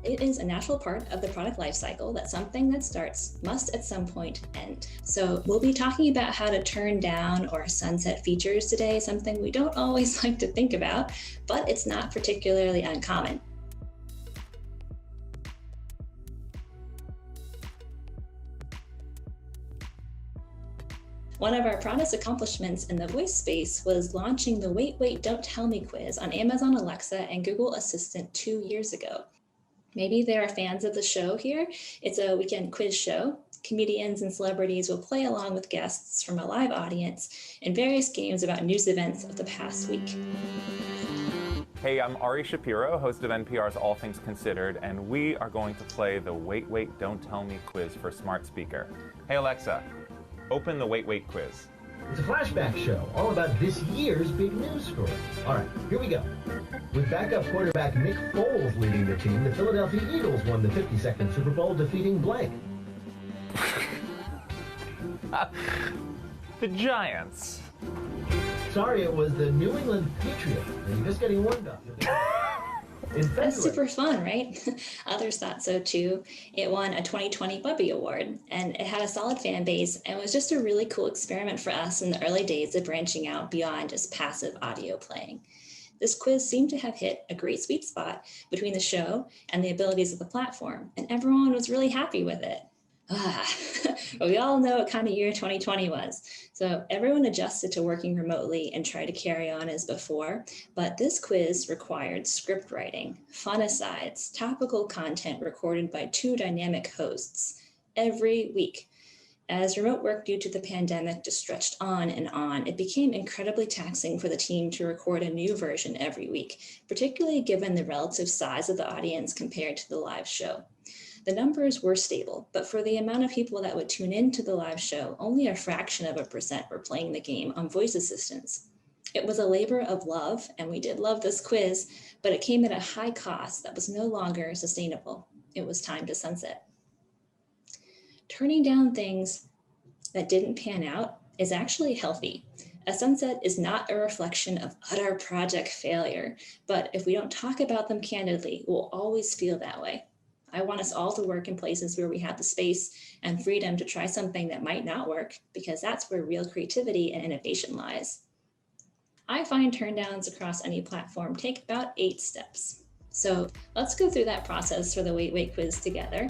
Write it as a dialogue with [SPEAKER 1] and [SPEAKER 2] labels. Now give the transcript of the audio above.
[SPEAKER 1] It is a natural part of the product lifecycle that something that starts must at some point end. So we'll be talking about how to turn down or sunset features today, something we don't always like to think about, but it's not particularly uncommon. One of our proudest accomplishments in the voice space was launching the Wait, Wait, Don't Tell Me quiz on Amazon Alexa and Google Assistant 2 years ago. Maybe there are fans of the show here. It's a weekend quiz show. Comedians and celebrities will play along with guests from a live audience in various games about news events of the past week.
[SPEAKER 2] Hey, I'm Ari Shapiro, host of NPR's All Things Considered, and we are going to play the Wait, Wait, Don't Tell Me quiz for Smart Speaker. Hey, Alexa, open the Wait, Wait quiz.
[SPEAKER 3] It's a flashback show all about this year's big news story. All right, here we go. With backup quarterback Nick Foles leading the team, the Philadelphia Eagles won the 52nd Super Bowl, defeating blank.
[SPEAKER 2] The Giants.
[SPEAKER 3] Sorry, it was the New England Patriots. You're just getting warmed up.
[SPEAKER 1] That's super fun, right? Others thought so too. It won a 2020 Bubby Award, and it had a solid fan base and was just a really cool experiment for us in the early days of branching out beyond just passive audio playing. This quiz seemed to have hit a great sweet spot between the show and the abilities of the platform, and everyone was really happy with it. But we all know what kind of year 2020 was. So everyone adjusted to working remotely and tried to carry on as before. But this quiz required script writing, fun asides, topical content recorded by 2 dynamic hosts every week. As remote work due to the pandemic just stretched on and on, it became incredibly taxing for the team to record a new version every week, particularly given the relative size of the audience compared to the live show. The numbers were stable, but for the amount of people that would tune into the live show, only a fraction of a percent were playing the game on voice assistants. It was a labor of love, and we did love this quiz, but it came at a high cost that was no longer sustainable. It was time to sunset. Turning down things that didn't pan out is actually healthy. A sunset is not a reflection of utter project failure, but if we don't talk about them candidly, we'll always feel that way. I want us all to work in places where we have the space and freedom to try something that might not work, because that's where real creativity and innovation lies. I find turndowns across any platform take about 8 steps. So let's go through that process for the Wait, Wait quiz together.